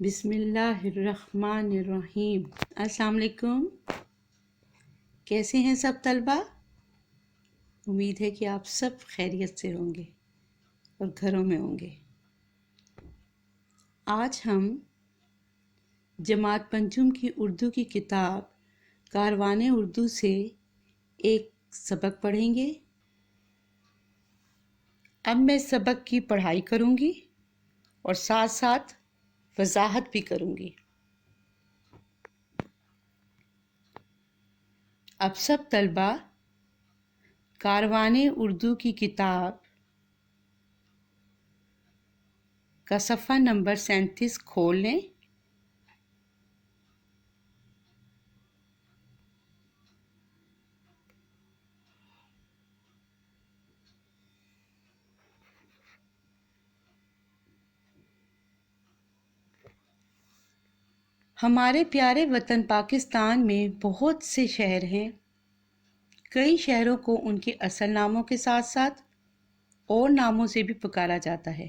بسم اللہ الرحمن الرحیم۔ السلام علیکم، کیسے ہیں سب طلبہ؟ امید ہے کہ آپ سب خیریت سے ہوں گے اور گھروں میں ہوں گے۔ آج ہم جماعت پنجم کی اردو کی کتاب کاروان اردو سے ایک سبق پڑھیں گے۔ اب میں سبق کی پڑھائی کروں گی اور ساتھ ساتھ وضاحت بھی کروں گی۔ اب سب طلبہ کاروان اردو کی کتاب کا صفحہ نمبر 37 کھول لیں۔ ہمارے پیارے وطن پاکستان میں بہت سے شہر ہیں۔ کئی شہروں کو ان کے اصل ناموں کے ساتھ ساتھ اور ناموں سے بھی پکارا جاتا ہے۔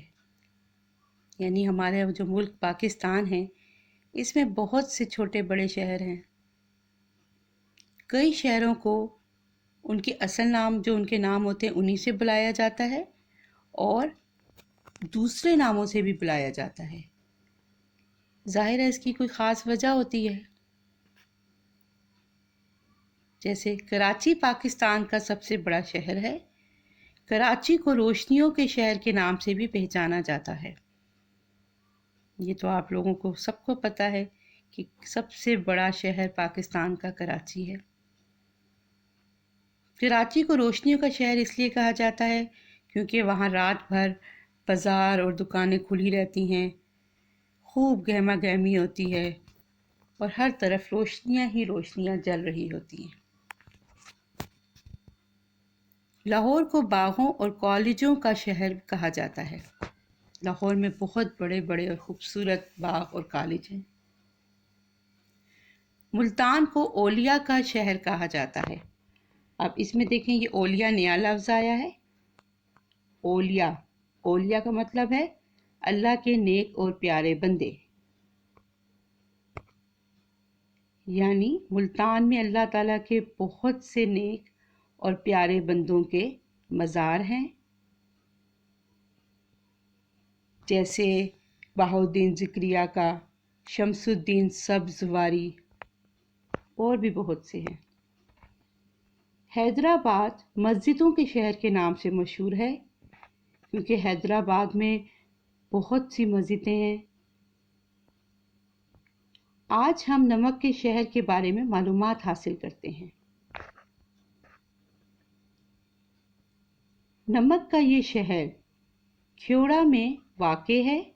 یعنی ہمارے جو ملک پاکستان ہے اس میں بہت سے چھوٹے بڑے شہر ہیں۔ کئی شہروں کو ان کے اصل نام جو ان کے نام ہوتے ہیں انہی سے بلایا جاتا ہے اور دوسرے ناموں سے بھی بلایا جاتا ہے۔ ظاہر ہے اس کی کوئی خاص وجہ ہوتی ہے۔ جیسے کراچی پاکستان کا سب سے بڑا شہر ہے۔ کراچی کو روشنیوں کے شہر کے نام سے بھی پہچانا جاتا ہے۔ یہ تو آپ لوگوں کو سب کو پتہ ہے کہ سب سے بڑا شہر پاکستان کا کراچی ہے۔ کراچی کو روشنیوں کا شہر اس لیے کہا جاتا ہے کیونکہ وہاں رات بھر بازار اور دکانیں کھلی رہتی ہیں، خوب گہما گہمی ہوتی ہے اور ہر طرف روشنیاں ہی روشنیاں جل رہی ہوتی ہیں۔ لاہور کو باغوں اور کالجوں کا شہر کہا جاتا ہے۔ لاہور میں بہت بڑے بڑے اور خوبصورت باغ اور کالج ہیں۔ ملتان کو اولیاء کا شہر کہا جاتا ہے۔ اب اس میں دیکھیں یہ اولیاء نیا لفظ آیا ہے۔ اولیاء، اولیاء کا مطلب ہے اللہ کے نیک اور پیارے بندے۔ یعنی ملتان میں اللہ تعالیٰ کے بہت سے نیک اور پیارے بندوں کے مزار ہیں، جیسے بہاؤالدین زکریا کا، شمس الدین سبزواری اور بھی بہت سے ہیں۔ حیدرآباد مسجدوں کے شہر کے نام سے مشہور ہے کیونکہ حیدرآباد میں بہت سی مسجدیں ہیں۔ آج ہم نمک کے شہر کے بارے میں معلومات حاصل کرتے ہیں۔ نمک کا یہ شہر کھیوڑا میں واقع ہے۔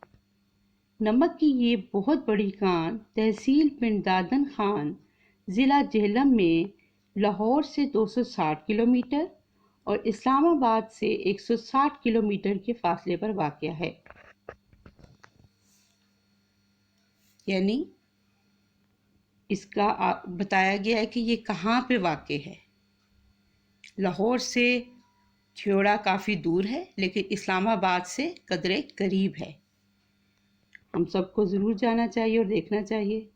نمک کی یہ بہت بڑی کان تحصیل پنڈ دادن خان، ضلع جہلم میں لاہور سے 260 کلومیٹر اور اسلام آباد سے 160 کلومیٹر کے فاصلے پر واقع ہے۔ یعنی اس کا بتایا گیا ہے کہ یہ کہاں پہ واقع ہے۔ لاہور سے کھیوڑا کافی دور ہے لیکن اسلام آباد سے قدرے قریب ہے۔ ہم سب کو ضرور جانا چاہیے اور دیکھنا چاہیے۔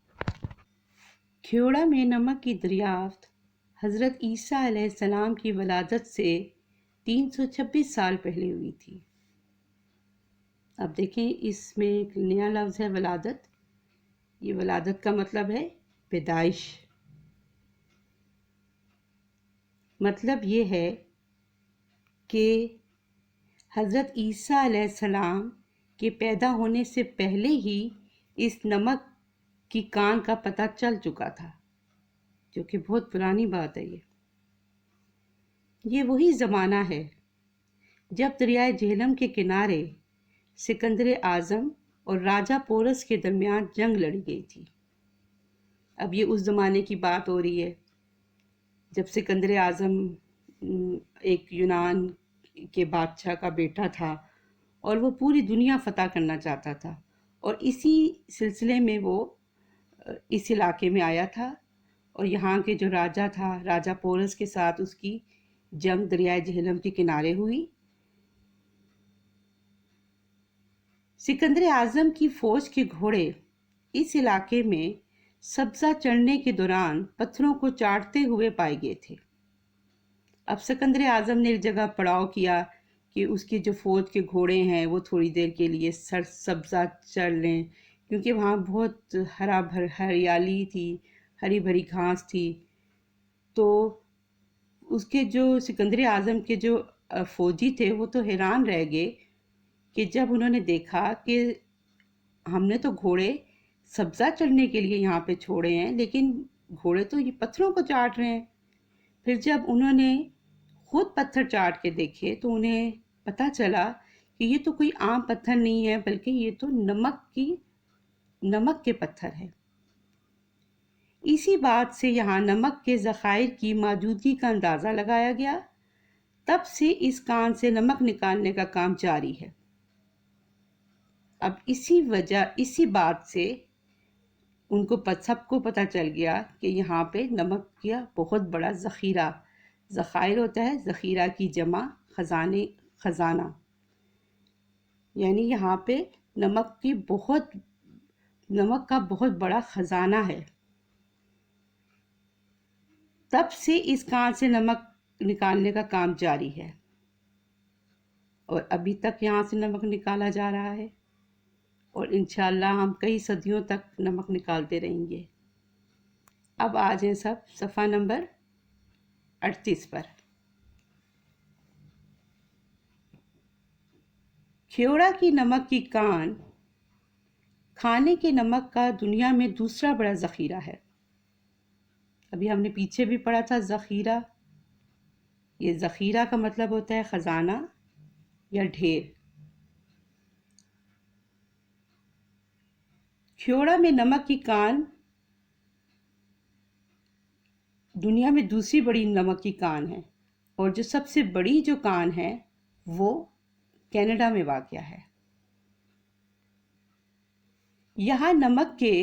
کھیوڑا میں نمک کی دریافت حضرت عیسیٰ علیہ السلام کی ولادت سے 326 سال پہلے ہوئی تھی۔ اب دیکھیں اس میں ایک نیا لفظ ہے ولادت۔ یہ ولادت کا مطلب ہے پیدائش۔ مطلب یہ ہے کہ حضرت عیسیٰ علیہ السلام کے پیدا ہونے سے پہلے ہی اس نمک کی کان کا پتہ چل چکا تھا، جو کہ بہت پرانی بات ہے۔ یہ وہی زمانہ ہے جب دریائے جہلم کے کنارے سکندر اعظم اور راجہ پورس کے درمیان جنگ لڑی گئی تھی۔ اب یہ اس زمانے کی بات ہو رہی ہے جب سکندر اعظم ایک یونان کے بادشاہ کا بیٹا تھا اور وہ پوری دنیا فتح کرنا چاہتا تھا، اور اسی سلسلے میں وہ اس علاقے میں آیا تھا اور یہاں کے جو راجہ تھا، راجہ پورس کے ساتھ اس کی جنگ دریائے جہلم کے کنارے ہوئی۔ سکندر اعظم کی فوج کے گھوڑے اس علاقے میں سبزہ چڑھنے کے دوران پتھروں کو چاٹتے ہوئے پائے گئے تھے۔ اب سکندر اعظم نے ایک جگہ پڑاؤ کیا کہ اس کے جو فوج کے گھوڑے ہیں وہ تھوڑی دیر کے لیے سبزہ چڑھ لیں، کیونکہ وہاں بہت ہریالی تھی، ہری بھری گھاس تھی۔ تو اس کے جو سکندر اعظم کے جو فوجی تھے وہ تو حیران رہ گئے کہ جب انہوں نے دیکھا کہ ہم نے تو گھوڑے سبزہ چڑھنے کے لیے یہاں پہ چھوڑے ہیں، لیکن گھوڑے تو یہ پتھروں کو چاٹ رہے ہیں۔ پھر جب انہوں نے خود پتھر چاٹ کے دیکھے تو انہیں پتہ چلا کہ یہ تو کوئی عام پتھر نہیں ہے، بلکہ یہ تو نمک کے پتھر ہے۔ اسی بات سے یہاں نمک کے ذخائر کی موجودگی کا اندازہ لگایا گیا۔ تب سے اس کان سے نمک نکالنے کا کام جاری ہے۔ اب اسی بات سے ان کو سب کو پتہ چل گیا کہ یہاں پہ نمک کا بہت بڑا ذخائر ہوتا ہے، ذخیرہ کی جمع خزانہ، یعنی یہاں پہ نمک کا بہت بڑا خزانہ ہے۔ تب سے اس کان سے نمک نکالنے کا کام جاری ہے اور ابھی تک یہاں سے نمک نکالا جا رہا ہے، اور انشاءاللہ ہم کئی صدیوں تک نمک نکالتے رہیں گے۔ اب آ جائیں سب صفحہ نمبر 38 پر۔ کھیوڑا کی نمک کی کان کھانے کے نمک کا دنیا میں دوسرا بڑا ذخیرہ ہے۔ ابھی ہم نے پیچھے بھی پڑھا تھا ذخیرہ، یہ ذخیرہ کا مطلب ہوتا ہے خزانہ یا ڈھیر۔ کھیوڑا میں نمک کی کان دنیا میں دوسری بڑی نمک کی کان ہے، اور جو سب سے بڑی جو کان ہے وہ کینیڈا میں واقع ہے۔ یہاں نمک کے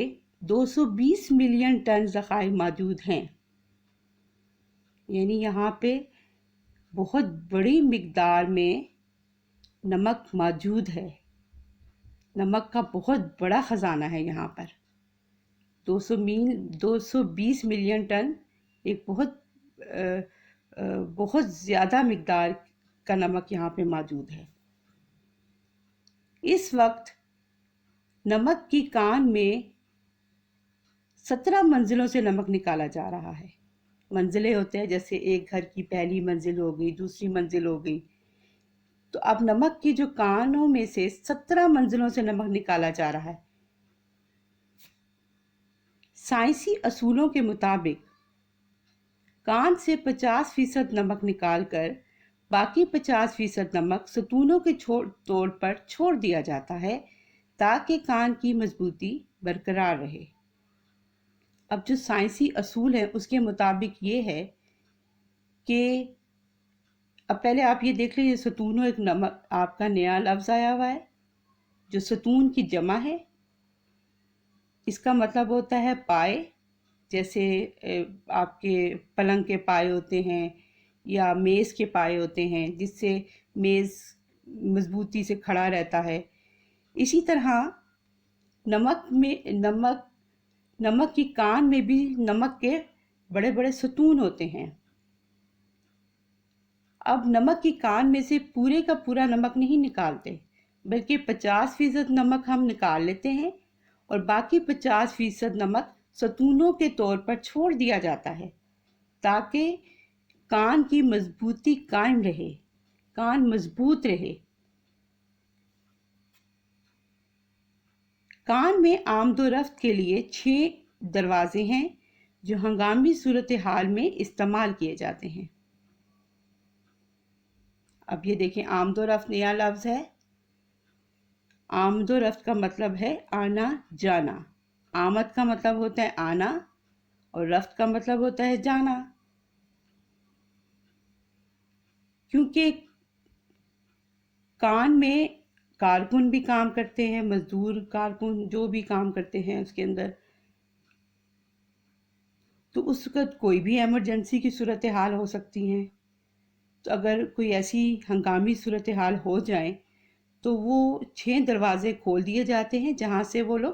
220 ملین ٹن ذخائر موجود ہیں، یعنی یہاں پہ بہت بڑی مقدار میں نمک موجود ہے۔ نمک کا بہت بڑا خزانہ ہے یہاں پر۔ 220 ملین ٹن ایک بہت زیادہ مقدار کا نمک یہاں پہ موجود ہے۔ اس وقت نمک کی کان میں 17 منزلوں سے نمک نکالا جا رہا ہے۔ منزلیں ہوتے ہیں، جیسے ایک گھر کی پہلی منزل ہو گئی، دوسری منزل ہو گئی، تو اب نمک کی جو کانوں میں سے 17 منزلوں سے نمک نکالا جا رہا ہے۔ سائنسی اصولوں کے مطابق کان سے 50% نمک نکال کر باقی 50% نمک ستونوں کے طور پر چھوڑ دیا جاتا ہے تاکہ کان کی مضبوطی برقرار رہے۔ اب جو سائنسی اصول ہیں اس کے مطابق یہ ہے کہ اب پہلے آپ یہ دیکھ لیجیے، ستونوں ایک نمک آپ کا نیا لفظ آیا ہوا ہے جو ستون کی جمع ہے۔ اس کا مطلب ہوتا ہے پائے، جیسے آپ کے پلنگ کے پائے ہوتے ہیں یا میز کے پائے ہوتے ہیں جس سے میز مضبوطی سے کھڑا رہتا ہے۔ اسی طرح نمک کی کان میں بھی نمک کے بڑے بڑے ستون ہوتے ہیں۔ اب نمک کی کان میں سے پورے کا پورا نمک نہیں نکالتے، بلکہ 50% نمک ہم نکال لیتے ہیں اور باقی 50% نمک ستونوں کے طور پر چھوڑ دیا جاتا ہے تاکہ کان کی مضبوطی قائم رہے، کان مضبوط رہے۔ کان میں آمد و رفت کے لیے 6 دروازے ہیں جو ہنگامی صورتحال میں استعمال کیے جاتے ہیں۔ اب یہ دیکھیں، آمد و رفت نیا لفظ ہے۔ آمد و رفت کا مطلب ہے آنا جانا۔ آمد کا مطلب ہوتا ہے آنا اور رفت کا مطلب ہوتا ہے جانا۔ کیونکہ کان میں کارکن بھی کام کرتے ہیں، مزدور کارکن جو بھی کام کرتے ہیں اس کے اندر، تو اس وقت کوئی بھی ایمرجنسی کی صورتحال ہو سکتی ہیں۔ تو اگر کوئی ایسی ہنگامی صورتحال ہو جائے تو وہ 6 دروازے کھول دیے جاتے ہیں جہاں سے وہ لوگ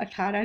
18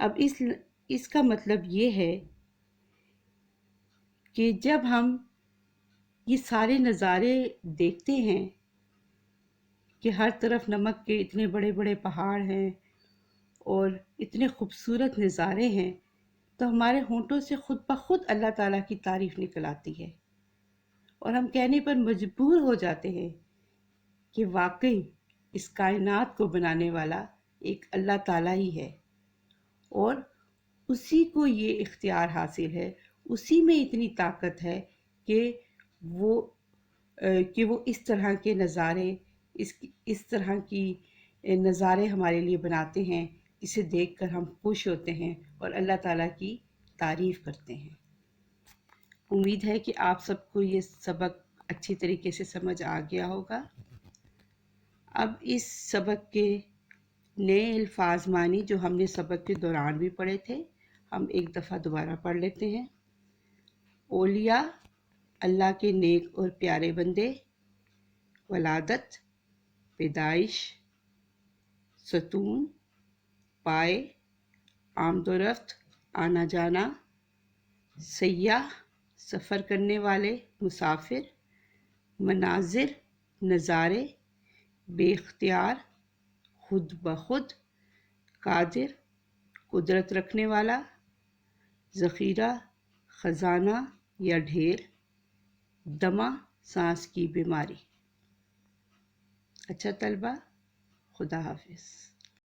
اب اس کا مطلب یہ ہے کہ جب ہم یہ سارے نظارے دیکھتے ہیں کہ ہر طرف نمک کے اتنے بڑے بڑے پہاڑ ہیں اور اتنے خوبصورت نظارے ہیں، تو ہمارے ہونٹوں سے خود بخود اللہ تعالیٰ کی تعریف نکل آتی ہے، اور ہم کہنے پر مجبور ہو جاتے ہیں کہ واقعی اس کائنات کو بنانے والا ایک اللہ تعالیٰ ہی ہے، اور اسی کو یہ اختیار حاصل ہے، اسی میں اتنی طاقت ہے کہ وہ وہ اس طرح کے نظارے، اس طرح کی نظارے ہمارے لیے بناتے ہیں جسے دیکھ کر ہم خوش ہوتے ہیں اور اللہ تعالیٰ کی تعریف کرتے ہیں۔ امید ہے کہ آپ سب کو یہ سبق اچھی طریقے سے سمجھ آ گیا ہوگا۔ اب اس سبق کے نئے الفاظ معنی جو ہم نے سبق کے دوران بھی پڑھے تھے، ہم ایک دفعہ دوبارہ پڑھ لیتے ہیں۔ اولیاء، اللہ کے نیک اور پیارے بندے، ولادت، پیدائش، ستون، پائے، آمد و رفت، آنا جانا، سیاح، سفر کرنے والے، مسافر، مناظر، نظارے، بے اختیار، خود بخود، قادر، قدرت رکھنے والا، ذخیرہ، خزانہ یا ڈھیر، دمہ، سانس کی بیماری۔ اچھا طلبہ، خدا حافظ۔